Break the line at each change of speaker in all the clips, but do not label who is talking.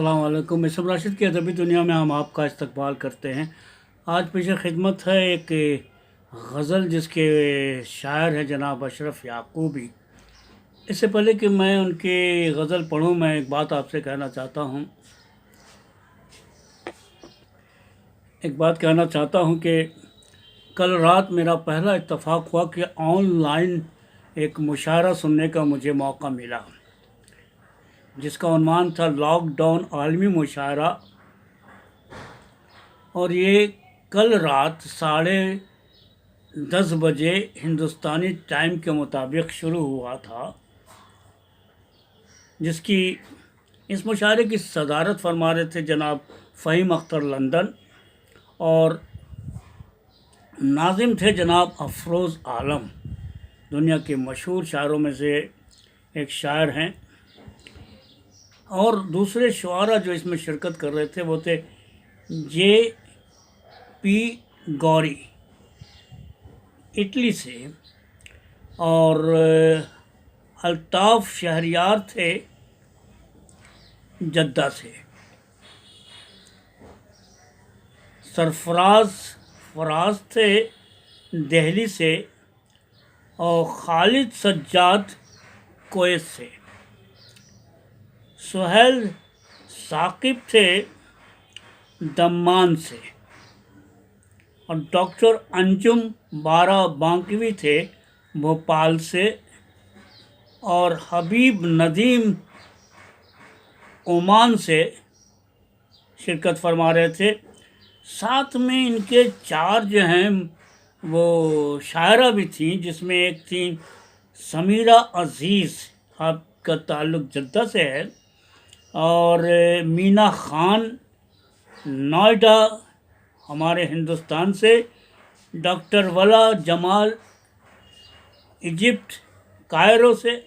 अस्सलाम वालेकुम। इसम राशिद की अदबी दुनिया में हम आपका इस्तकबाल करते हैं। आज पेश खिदमत है एक गज़ल जिसके शायर हैं जनाब अशरफ याकूबी। इससे पहले कि मैं उनकी गज़ल पढ़ूँ, मैं एक बात आपसे कहना चाहता हूँ। कि कल रात मेरा पहला इत्तफ़ाक़ हुआ कि ऑनलाइन एक मुशायरा सुनने का मुझे मौका मिला, जिसका उन्वान था लॉकडाउन आलमी मुशायरा। और ये कल रात 10:30 बजे हिंदुस्तानी टाइम के मुताबिक शुरू हुआ था, जिसकी इस मुशायरे की सदारत फरमा रहे थे जनाब फ़हीम अख्तर लंदन, और नाज़िम थे जनाब अफरोज़ आलम। दुनिया के मशहूर शायरों में से एक शायर हैं। और दूसरे शुआरा जो इसमें शिरकत कर रहे थे वो थे जे पी गौरी इटली से, और अल्ताफ़ शहरियार थे जद्दा से, सरफराज फराज थे दिल्ली से, और खालिद सज्जाद कोयत से, सुहेल साकिब थे दम्मान से, और डॉक्टर अंजुम बारा बांकवी थे भोपाल से, और हबीब नदीम ओमान से शिरकत फरमा रहे थे। साथ में इनके 4 जो हैं वो शायरा भी थीं, जिसमें एक थी समीरा अज़ीज़, आपका ताल्लुक़ जद्दा से है, और मीना ख़ान नोएडा हमारे हिंदुस्तान से, डॉक्टर वला जमाल इजिप्ट कायरो से,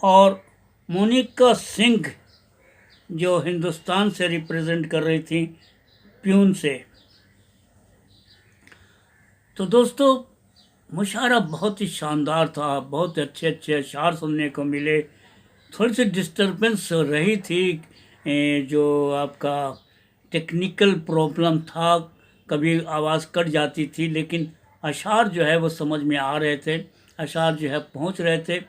और मोनिका सिंह जो हिंदुस्तान से रिप्रेजेंट कर रही थी प्यून से। तो दोस्तों, मुशायरा बहुत ही शानदार था, बहुत अच्छे अच्छे अशार सुनने को मिले। थोड़ी सी डिस्टर्बेंस रही थी, जो आपका टेक्निकल प्रॉब्लम था, कभी आवाज़ कट जाती थी, लेकिन अशार जो है वो समझ में आ रहे थे, अशार जो है पहुंच रहे थे।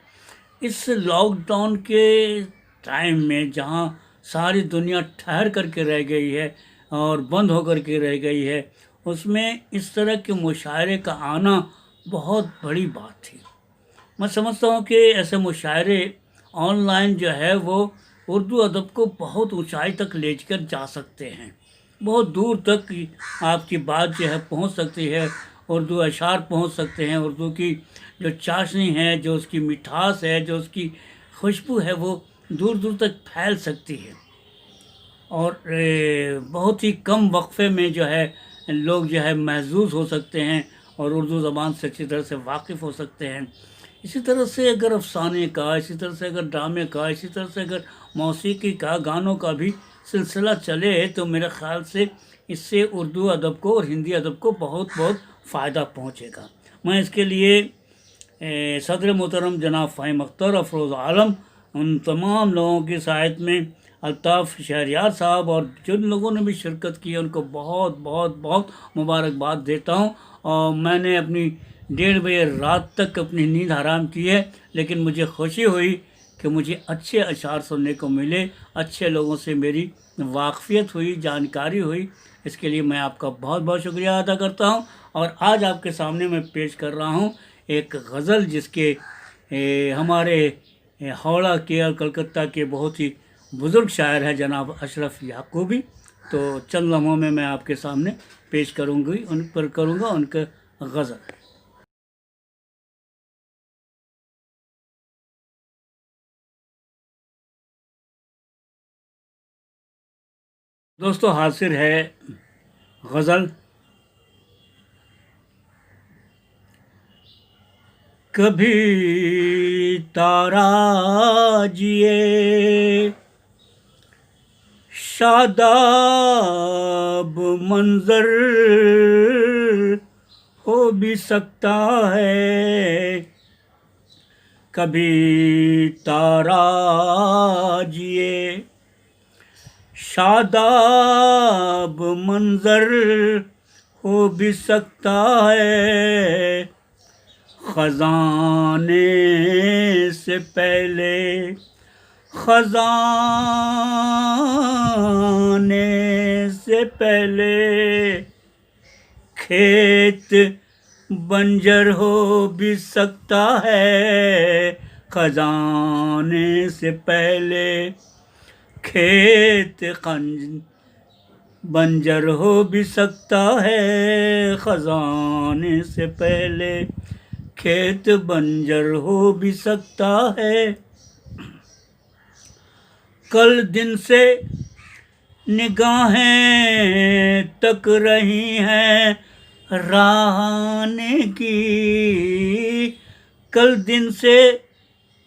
इस लॉकडाउन के टाइम में जहां सारी दुनिया ठहर करके रह गई है और बंद होकर के रह गई है, उसमें इस तरह के मुशायरे का आना बहुत बड़ी बात थी। मैं समझता हूँ कि ऐसे मुशायरे ऑनलाइन जो है वो उर्दू अदब को बहुत ऊंचाई तक ले कर जा सकते हैं, बहुत दूर तक आपकी बात जो है पहुँच सकती है, उर्दू अशार पहुँच सकते हैं, उर्दू की जो चाशनी है, जो उसकी मिठास है, जो उसकी खुशबू है, वो दूर दूर तक फैल सकती है, और बहुत ही कम वक्फे में जो है लोग जो है महजूज हो सकते हैं और उर्दू ज़बान से अच्छी तरह से वाकिफ़ हो सकते हैं। इसी तरह से अगर अफ़साने का, इसी तरह से अगर ड्रामे का, इसी तरह से अगर मौसीकी का, गानों का भी सिलसिला चले, तो मेरे ख़्याल से इससे उर्दू अदब को और हिंदी अदब को बहुत बहुत फ़ायदा पहुँचेगा। मैं इसके लिए सदर मोहतरम जनाब फ़हीम अख्तर, अफरोज़ आलम, उन तमाम लोगों की सहायता में अल्ताफ़ शहरियार साहब और जिन लोगों ने भी शिरकत की है उनको बहुत बहुत बहुत मुबारकबाद देता हूँ। और मैंने अपनी 1:30 बजे रात तक अपनी नींद हराम की है, लेकिन मुझे खुशी हुई कि मुझे अच्छे अशार सुनने को मिले, अच्छे लोगों से मेरी वाकफ़ियत हुई, जानकारी हुई। इसके लिए मैं आपका बहुत बहुत शुक्रिया अदा करता हूँ। और आज आपके सामने मैं पेश कर रहा हूँ एक गज़ल, जिसके हमारे हावड़ा के और कलकत्ता के बहुत ही बुज़ुर्ग शायर हैं जनाब अशरफ याकूबी। तो चंद लम्हों में मैं आपके सामने पेश करूँगा उनका गज़ल। दोस्तों, हासिल है गज़ल। कभी तारा जिए शादाब मंजर हो भी सकता है, कभी तारा जिए शादाब मंजर हो भी सकता है, खजाने से पहले, खजाने से पहले खेत बंजर हो भी सकता है, खजाने से पहले खेत बंजर हो भी सकता है, खजाने से पहले खेत बंजर हो भी सकता है। कल दिन से निगाहें तक रही हैं राहने की, कल दिन से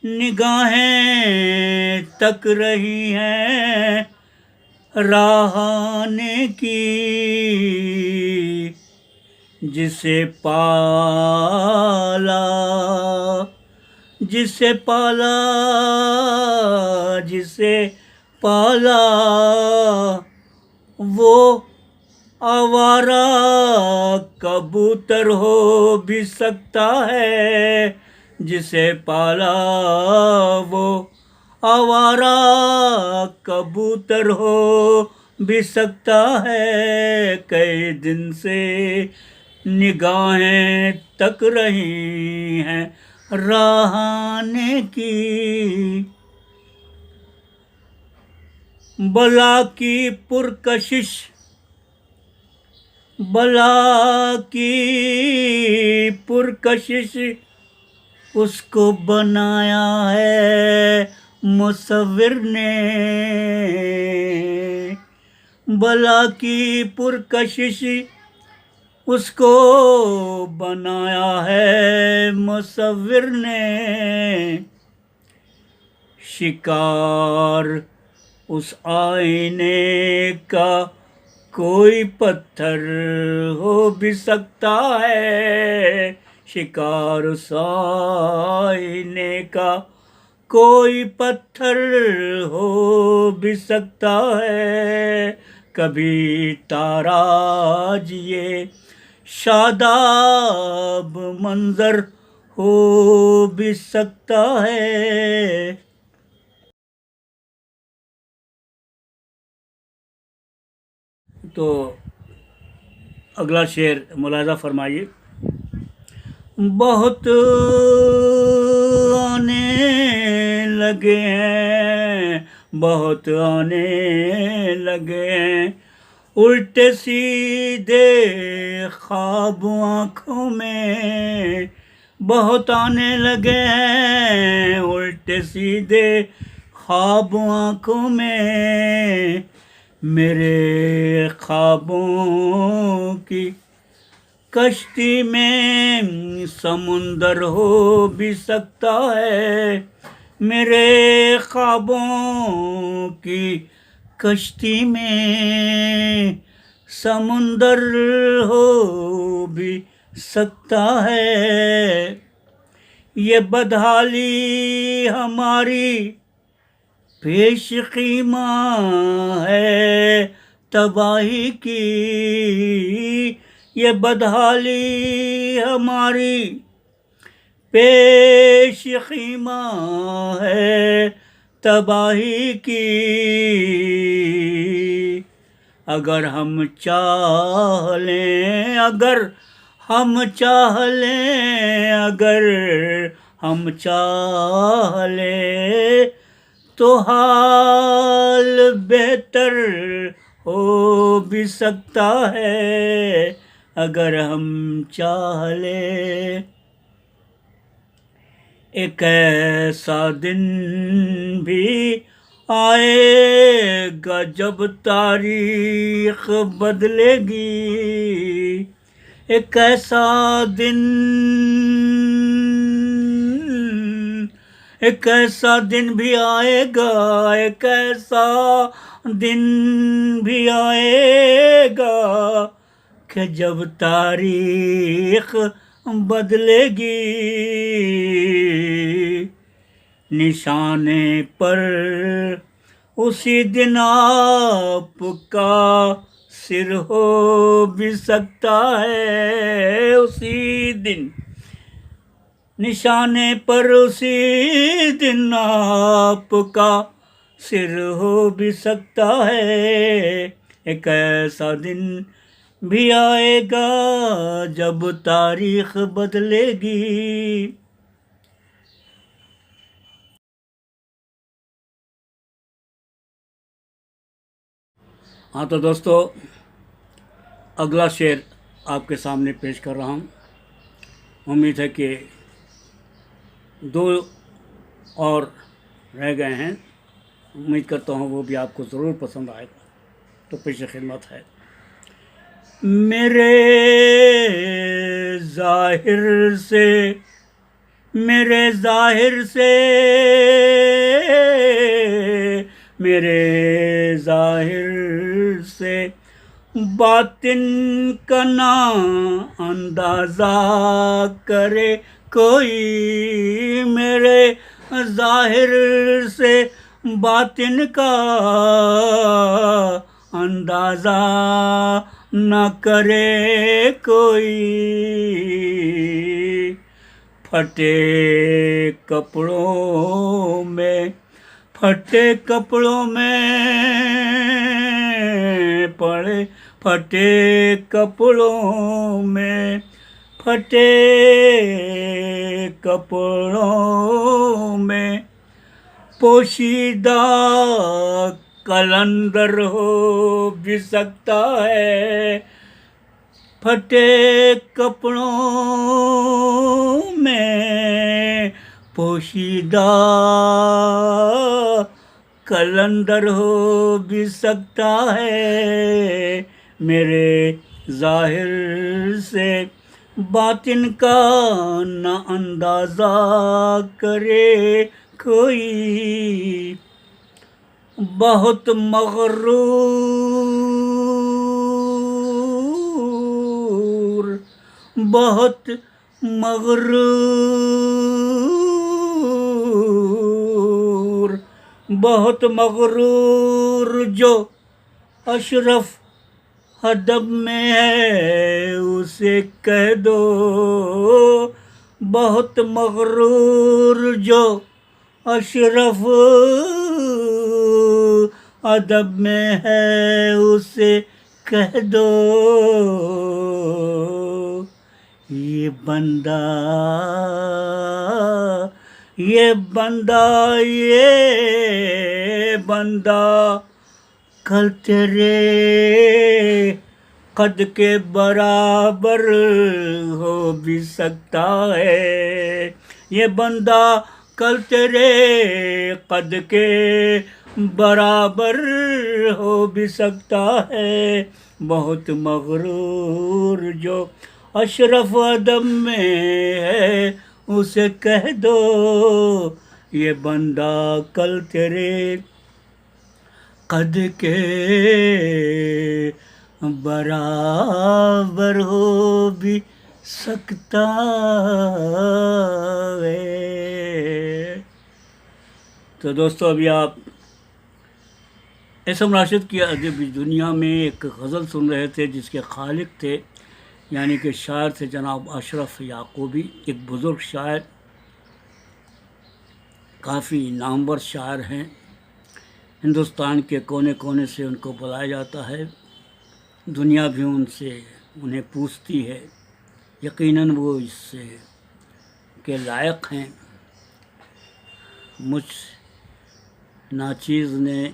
निगाहें तक रही हैं राहने की, जिसे पाला, जिसे पाला, जिसे पाला वो आवारा कबूतर हो भी सकता है, जिसे पाला वो आवारा कबूतर हो भी सकता है। कई दिन से निगाहें तक रही हैं राहने की, बला की पुरकशिश, बला की पुरकशिश उसको बनाया है मुसव्विर ने, बला की पुरकशिश उसको बनाया है मुसव्विर ने, शिकार उस आईने का कोई पत्थर हो भी सकता है, शिकार उस आईने का कोई पत्थर हो भी सकता है। कभी ताराज ये शादाब मंजर हो भी सकता है। तो अगला शेर मुलाज़ा फरमाइए। बहुत आने लगे हैं, बहुत आने लगे हैं उल्टे सीधे ख्वाब आँखों में, बहुत आने लगे हैं उल्टे सीधे ख्वाब आँखों में, मेरे ख्वाबों की कश्ती में समुंदर हो भी सकता है, मेरे ख्वाबों की कश्ती में समुंदर हो भी सकता है। ये बदहाली हमारी पेश कीमा है तबाही की, ये बदहाली हमारी पेश कीमा है तबाही की, अगर हम चाह लें, अगर हम चाह लें, अगर हम चाह लें तो हाल बेहतर हो भी सकता है, अगर हम चाह लें। एक ऐसा दिन भी आएगा जब तारीख बदलेगी, एक ऐसा दिन, एक ऐसा दिन भी आएगा, एक ऐसा दिन भी आएगा कि जब तारीख बदलेगी, निशाने पर उसी दिन आपका सिर हो भी सकता है, उसी दिन निशाने पर उसी दिन आपका सिर हो भी सकता है। एक ऐसा दिन भी आएगा जब तारीख बदलेगी। हाँ तो दोस्तों, अगला शेर आपके सामने पेश कर रहा हूँ। उम्मीद है कि 2 और रह गए हैं, उम्मीद करता हूँ वो भी आपको ज़रूर पसंद आएगा। तो पेश खिदमत है। मेरे ज़ाहिर से, मेरे ज़ाहिर से, मेरे ज़ाहिर से बातिन का ना अंदाज़ा करे कोई। मेरे ज़ाहिर से बातिन का अंदाज़ा न करे कोई। फटे कपड़ों में, फटे कपड़ों में पड़े, फटे कपड़ों में, फटे कपड़ों में पोशीदा कलंदर हो भी सकता है। फटे कपड़ों में पोशीदा कलंदर हो भी सकता है। मेरे ज़ाहिर से बातिन का न अंदाज़ा करे कोई। बहुत मग़रूर, बहुत मग़रूर, बहुत मग़रूर जो अशरफ अदब में है उसे कह दो। बहुत मग़रूर जो अशरफ अदब में है उसे कह दो। ये बंदा, ये बंदा, ये बंदा कल तेरे कद के बराबर हो भी सकता है। ये बंदा कल तेरे कद के बराबर हो भी सकता है। बहुत मग़रूर जो अशरफ अदब में है उसे कह दो। ये बंदा कल तेरे कद के बराबर हो भी सकता है। तो दोस्तों, अभी आप एस एम राशिद की अदब दुनिया में एक गज़ल सुन रहे थे जिसके खालिक थे यानी कि शायर थे जनाब अशरफ याकूबी। एक बुज़ुर्ग शायर, काफ़ी नामवर शायर हैं। हिंदुस्तान के कोने कोने से उनको बुलाया जाता है, दुनिया भी उनसे उन्हें पूछती है। यकीनन वो इससे के लायक हैं। मुझ नाचीज़ ने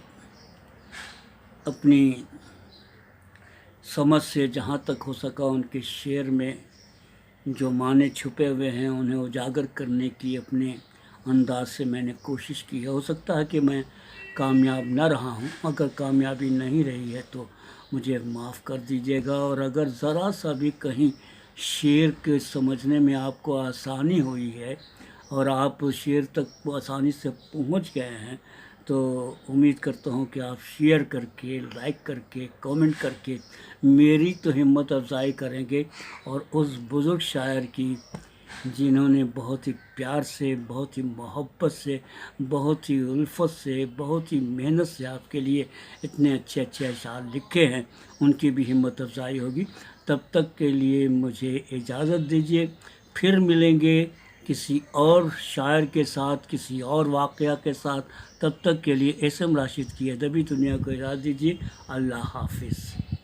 अपनी समझ से जहाँ तक हो सका उनके शेर में जो माने छुपे हुए हैं उन्हें उजागर करने की अपने अंदाज से मैंने कोशिश की है। हो सकता है कि मैं कामयाब न रहा हूँ। अगर कामयाबी नहीं रही है तो मुझे माफ़ कर दीजिएगा। और अगर ज़रा सा भी कहीं शेर के समझने में आपको आसानी हुई है और आप शेर तक आसानी से पहुँच गए हैं तो उम्मीद करता हूँ कि आप शेयर करके, लाइक करके, कमेंट करके मेरी तो हिम्मत अफजाई करेंगे और उस बुज़ुर्ग शायर की जिन्होंने बहुत ही प्यार से, बहुत ही मोहब्बत से, बहुत ही उल्फत से, बहुत ही मेहनत से आपके लिए इतने अच्छे अच्छे अशआर लिखे हैं, उनकी भी हिम्मत अफजाई होगी। तब तक के लिए मुझे इजाज़त दीजिए, फिर मिलेंगे किसी और शायर के साथ, किसी और वाक़या के साथ। तब तक के लिए एस एम राशिद की अदबी दुनिया को इजाज़त दीजिए। अल्लाह हाफ़िज़।